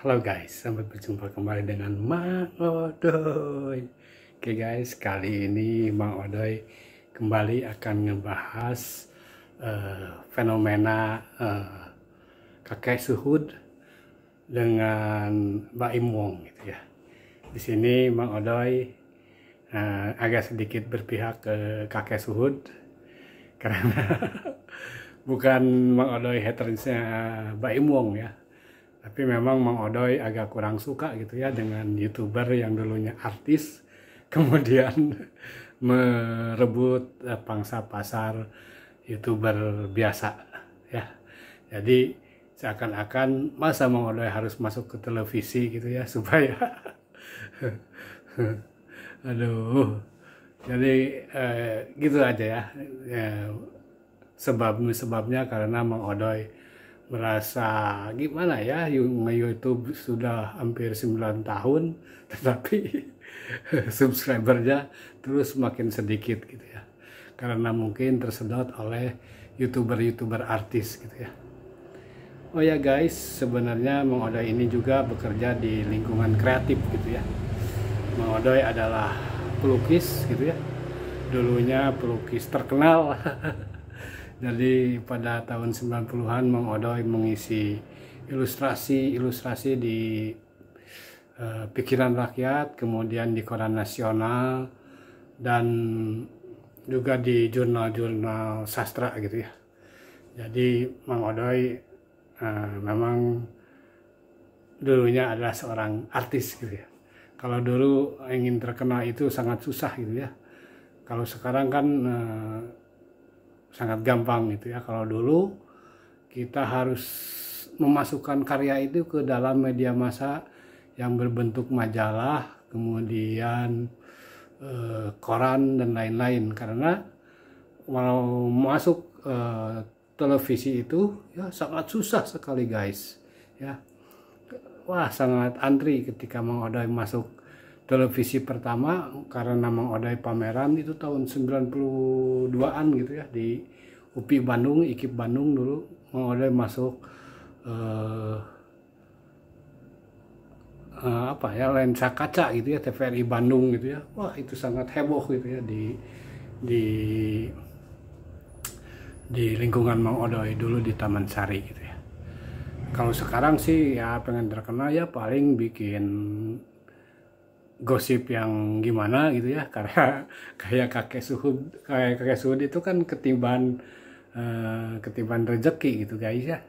Halo guys, sampai berjumpa kembali dengan Mang Odoy. Oke guys, kali ini Mang Odoy kembali akan ngebahas fenomena kakek suhud dengan Baim Wong gitu ya. Di sini Mang Odoy agak sedikit berpihak ke kakek suhud karena bukan Mang Odoy hatersnya Baim Wong ya. Tapi memang Mang Odoy agak kurang suka gitu ya dengan YouTuber yang dulunya artis, kemudian merebut pangsa pasar YouTuber biasa ya. Jadi seakan-akan masa Mang Odoy harus masuk ke televisi gitu ya supaya aduh. Jadi gitu aja ya. Sebabnya karena Mang Odoy merasa gimana ya, nge-YouTube sudah hampir 9 tahun tetapi subscribernya terus makin sedikit gitu ya, karena mungkin tersedot oleh YouTuber artis gitu ya. Oh ya guys, sebenarnya Mang Odoy ini juga bekerja di lingkungan kreatif gitu ya. Mang Odoy adalah pelukis gitu ya, dulunya pelukis terkenal. Jadi pada tahun 90-an Mang Odoy mengisi ilustrasi di Pikiran Rakyat, kemudian di Koran Nasional, dan juga di jurnal-jurnal sastra gitu ya. Jadi Mang Odoy memang dulunya adalah seorang artis gitu ya. Kalau dulu ingin terkenal itu sangat susah gitu ya. Kalau sekarang kan sangat gampang gitu ya. Kalau dulu kita harus memasukkan karya itu ke dalam media massa yang berbentuk majalah, kemudian koran dan lain-lain, karena mau masuk televisi itu ya sangat susah sekali guys ya. Wah, sangat antri ketika Mang Odoy masuk televisi pertama, karena Mang Odoy pameran itu tahun 92-an gitu ya di UPI Bandung, IKIP Bandung dulu. Mang Odoy masuk apa ya, lensa kaca gitu ya, TVRI Bandung gitu ya. Wah, itu sangat heboh gitu ya di lingkungan Mang Odoy dulu di Taman Sari gitu ya. Kalau sekarang sih ya pengen terkenal ya paling bikin gosip yang gimana gitu ya, karena kayak kakek suhud itu kan ketiban rezeki gitu guys ya.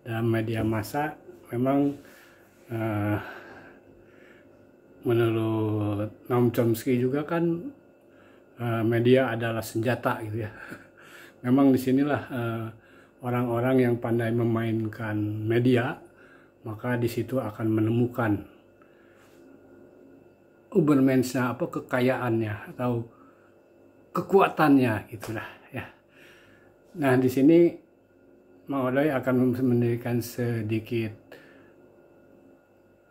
Dalam media massa memang menurut Noam Chomsky juga kan media adalah senjata gitu ya. Memang disinilah orang-orang yang pandai memainkan media, maka di situ akan menemukan ubermensnya, apa, kekayaannya atau kekuatannya gitulah ya. Nah, di sini Mang Odoy akan mendirikan sedikit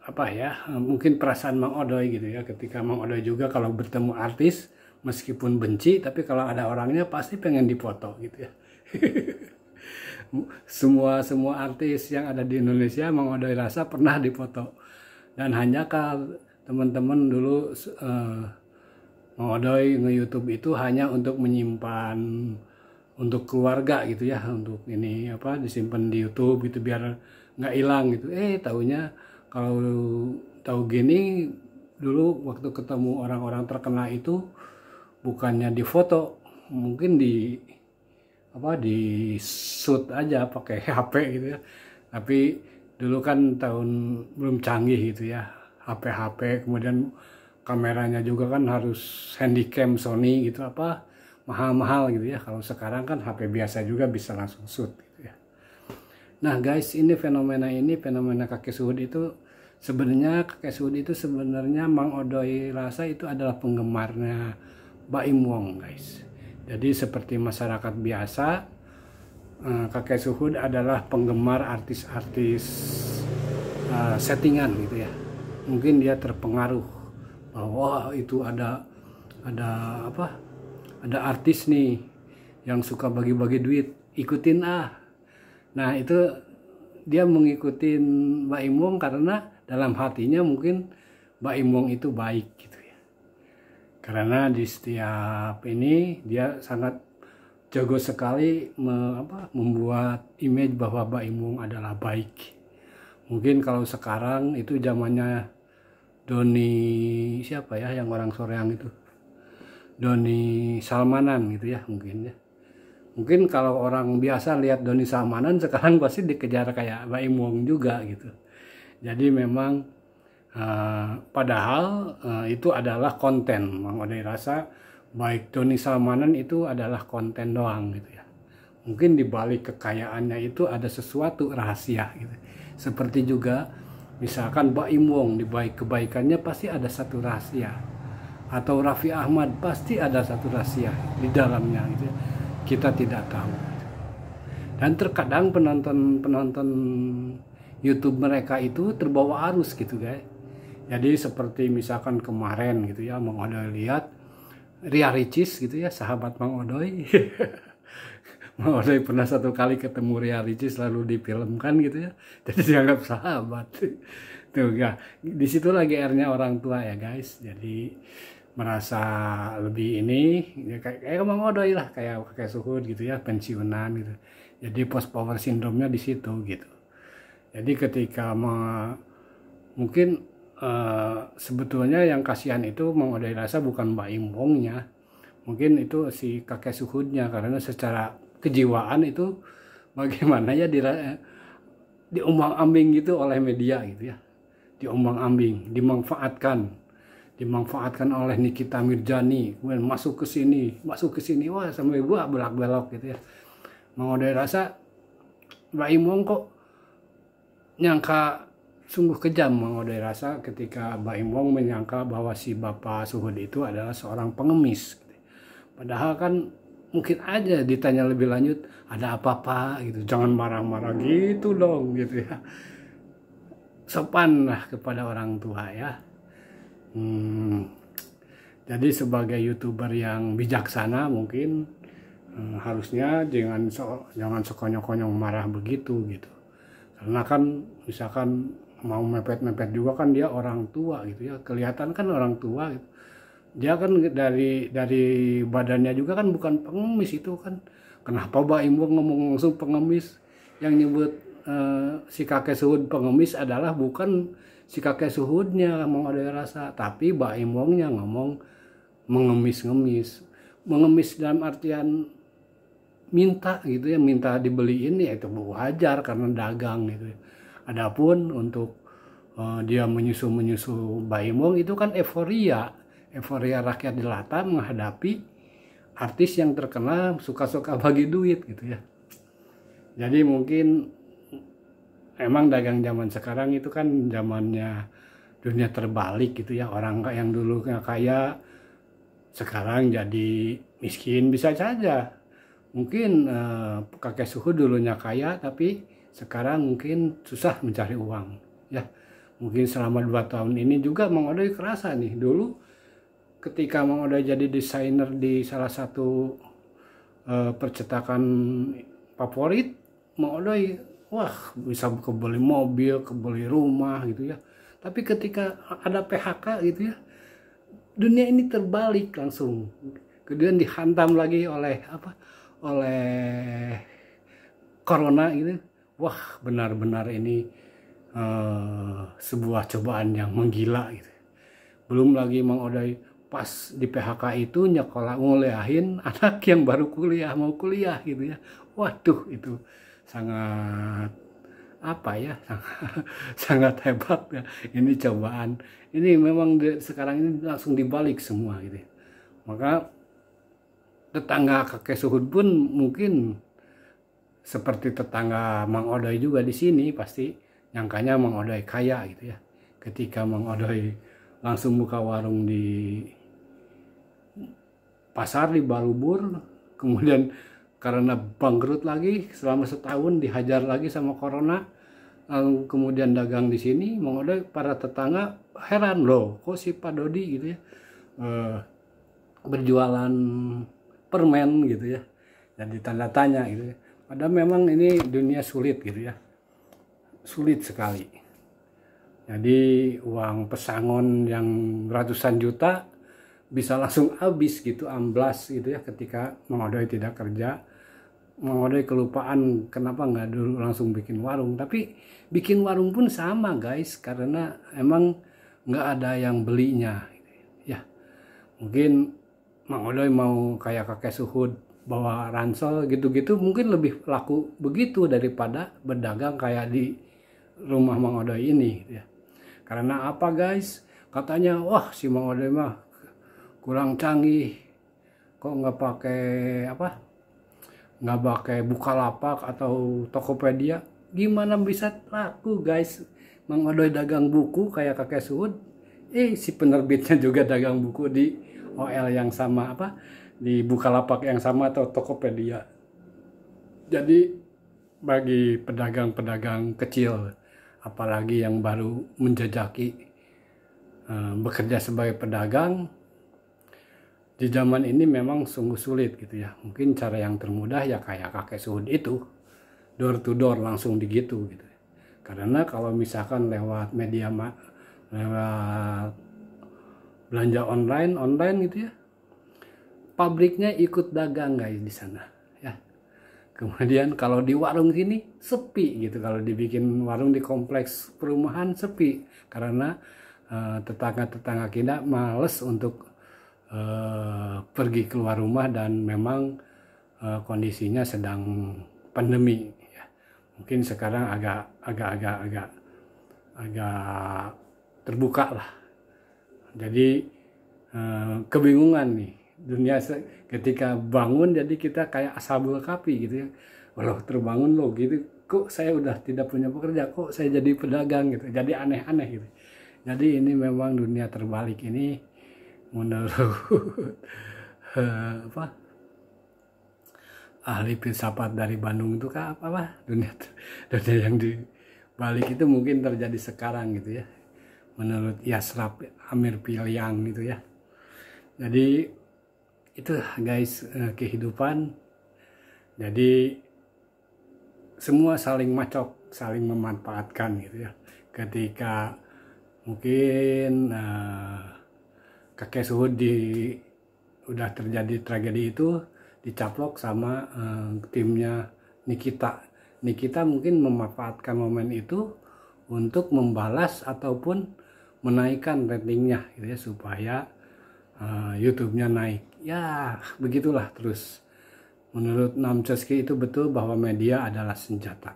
apa ya, mungkin perasaan Mang Odoy gitu ya, ketika Mang Odoy juga kalau bertemu artis meskipun benci, tapi kalau ada orangnya pasti pengen dipoto gitu ya. Semua artis yang ada di Indonesia Mang Odoy rasa pernah dipoto, dan hanya kalau teman-teman dulu Mang Odoy nge-YouTube itu hanya untuk menyimpan untuk keluarga gitu ya, untuk ini apa, disimpan di YouTube gitu biar nggak hilang gitu. Taunya kalau tahu gini, dulu waktu ketemu orang-orang terkenal itu bukannya difoto, mungkin di shoot aja pakai HP gitu ya. Tapi dulu kan tahun belum canggih gitu ya, HP, kemudian kameranya juga kan harus handycam Sony gitu, apa, mahal-mahal gitu ya. Kalau sekarang kan HP biasa juga bisa langsung shoot gitu ya. Nah guys, fenomena kakek suhud itu sebenarnya Mang Odoy rasa itu adalah penggemarnya Baim Wong guys. Jadi seperti masyarakat biasa, kakek suhud adalah penggemar artis-artis settingan gitu ya. Mungkin dia terpengaruh bahwa itu ada artis nih yang suka bagi-bagi duit, ikutin ah. Nah, itu dia mengikuti Mbak Imong karena dalam hatinya mungkin Mbak Imong itu baik gitu ya. Karena di setiap ini dia sangat jago sekali membuat image bahwa Mbak Imong adalah baik. Mungkin kalau sekarang itu zamannya Doni siapa ya yang orang Soreang itu, Doni Salmanan gitu ya mungkin ya. Mungkin kalau orang biasa lihat Doni Salmanan sekarang pasti dikejar kayak Mbak Imong juga gitu. Jadi memang padahal itu adalah konten. Mang Odai rasa baik Doni Salmanan itu adalah konten doang gitu ya. Mungkin di balik kekayaannya itu ada sesuatu rahasia gitu. Seperti juga misalkan Mbak Imong di balik kebaikannya pasti ada satu rahasia. Atau Raffi Ahmad pasti ada satu rahasia di dalamnya gitu ya. Kita tidak tahu. Dan terkadang penonton YouTube mereka itu terbawa arus gitu guys. Jadi seperti misalkan kemarin gitu ya, Mang Odoi lihat Ria Ricis gitu ya, sahabat Mang Odoi. Mang Odoi pernah satu kali ketemu Ria Ricis lalu difilmkan gitu ya, jadi dianggap sahabat. Tuh ya, di situ lagi R-nya orang tua ya guys. Jadi merasa lebih ini ya, kayak Mang Odoi lah, kayak kakek Suhud gitu ya, pensiunan gitu. Jadi post power syndrome-nya di situ gitu. Jadi ketika mungkin sebetulnya yang kasihan itu Mang Odai rasa bukan Mbak Imongnya, mungkin itu si kakek Suhudnya, karena secara kejiwaan itu bagaimana ya diombang-ambing gitu oleh media gitu ya, diombang-ambing, dimanfaatkan oleh Nikita Mirjani, kemudian masuk ke sini, wah sampai gua belak-belok gitu ya. Mang Odai rasa Mbak Imong kok nyangka sungguh kejam. Mang Odai rasa ketika Mbak Imong menyangka bahwa si Bapak Suhud itu adalah seorang pengemis. Padahal kan mungkin aja ditanya lebih lanjut, ada apa-apa gitu, jangan marah-marah gitu dong gitu ya. Sopan lah kepada orang tua ya. Jadi sebagai YouTuber yang bijaksana mungkin harusnya jangan sekonyong-konyong marah begitu gitu. Karena kan misalkan mau mepet-mepet juga kan dia orang tua gitu ya, kelihatan kan orang tua gitu. Dia kan dari badannya juga kan bukan pengemis itu kan. Kenapa Mbak Imong ngomong langsung pengemis? Yang nyebut si kakek Suhud pengemis adalah bukan si kakek Suhudnya Mang Odai rasa, tapi Mbak Imongnya ngomong mengemis-ngemis. Mengemis dalam artian minta gitu ya, minta dibeliin ya itu wajar karena dagang gitu. Adapun untuk dia menyusul Mbak Imong itu kan euforia rakyat jelata menghadapi artis yang terkenal suka-suka bagi duit gitu ya. Jadi mungkin emang dagang zaman sekarang itu kan zamannya dunia terbalik gitu ya, orang yang dulu kaya sekarang jadi miskin bisa saja. Mungkin kakek Suhud dulunya kaya tapi sekarang mungkin susah mencari uang ya. Mungkin selama 2 tahun ini juga Mang Odai kerasa nih, dulu ketika Mang Odai jadi desainer di salah satu percetakan favorit, Mang Odai wah bisa kebeli mobil, kebeli rumah gitu ya. Tapi ketika ada PHK gitu ya, dunia ini terbalik langsung. Kemudian dihantam lagi oleh corona gitu. Wah benar-benar ini sebuah cobaan yang menggila gitu. Belum lagi Mang Odai pas di PHK itu nguliahin anak yang baru mau kuliah gitu ya. Waduh itu sangat sangat hebat ya. Ini cobaan. Ini memang sekarang ini langsung dibalik semua gitu. Maka tetangga kakek Suhud pun mungkin seperti tetangga Mang Odai juga di sini pasti nyangkanya Mang Odai kaya gitu ya. Ketika Mang Odai langsung buka warung di pasar di Balubur, kemudian karena bangkrut lagi selama setahun, dihajar lagi sama corona, lalu kemudian dagang di sini, Mang Odai para tetangga heran loh, kok si Pak Dodi gitu ya berjualan permen gitu ya, jadi tanda tanya gitu ya. Padahal memang ini dunia sulit gitu ya. sulit sekali. Jadi uang pesangon yang ratusan juta bisa langsung habis gitu, amblas gitu ya, ketika Mang Odoy tidak kerja. Mang Odoy kelupaan kenapa nggak dulu langsung bikin warung. Tapi bikin warung pun sama guys, karena emang nggak ada yang belinya ya. Mungkin Mang Odoy mau kayak kakek Suhud bawa ransel gitu-gitu, mungkin lebih laku begitu daripada berdagang kayak di rumah Mang Odoy ini ya. Karena apa guys, katanya wah si Mang Odoy mah kurang canggih, kok nggak pakai nggak pakai Bukalapak atau Tokopedia. Gimana bisa laku guys? Mang Odoy dagang buku kayak kakek Suhud, si penerbitnya juga dagang buku di OL yang sama, di Bukalapak yang sama atau Tokopedia. Jadi bagi pedagang-pedagang kecil, apalagi yang baru menjajaki bekerja sebagai pedagang di zaman ini, memang sungguh sulit gitu ya. Mungkin cara yang termudah ya kayak kakek Suhud itu, door to door langsung digitu gitu. Karena kalau misalkan lewat media lewat belanja online gitu ya, pabriknya ikut dagang guys di sana ya. Kemudian kalau di warung sini sepi gitu, kalau dibikin warung di kompleks perumahan sepi karena tetangga-tetangga kita males untuk pergi keluar rumah, dan memang kondisinya sedang pandemi ya. Mungkin sekarang agak terbuka lah. Jadi kebingungan nih dunia ketika bangun, jadi kita kayak ashabul kahfi gitu ya. Walau terbangun loh gitu, kok saya udah tidak punya pekerja, kok saya jadi pedagang gitu. Jadi aneh-aneh gitu. Jadi ini memang dunia terbalik ini menurut ahli filsafat dari Bandung itu dunia yang di balik itu mungkin terjadi sekarang gitu ya, menurut Yasrab Amir Piliang gitu ya. Jadi itu guys kehidupan. Jadi semua saling macok, saling memanfaatkan gitu ya. Ketika mungkin kakek Suhud udah terjadi tragedi itu, dicaplok sama timnya Nikita mungkin memanfaatkan momen itu untuk membalas ataupun menaikkan ratingnya gitu ya, supaya YouTube-nya naik ya. Begitulah terus. Menurut Nam Chomsky itu betul bahwa media adalah senjata.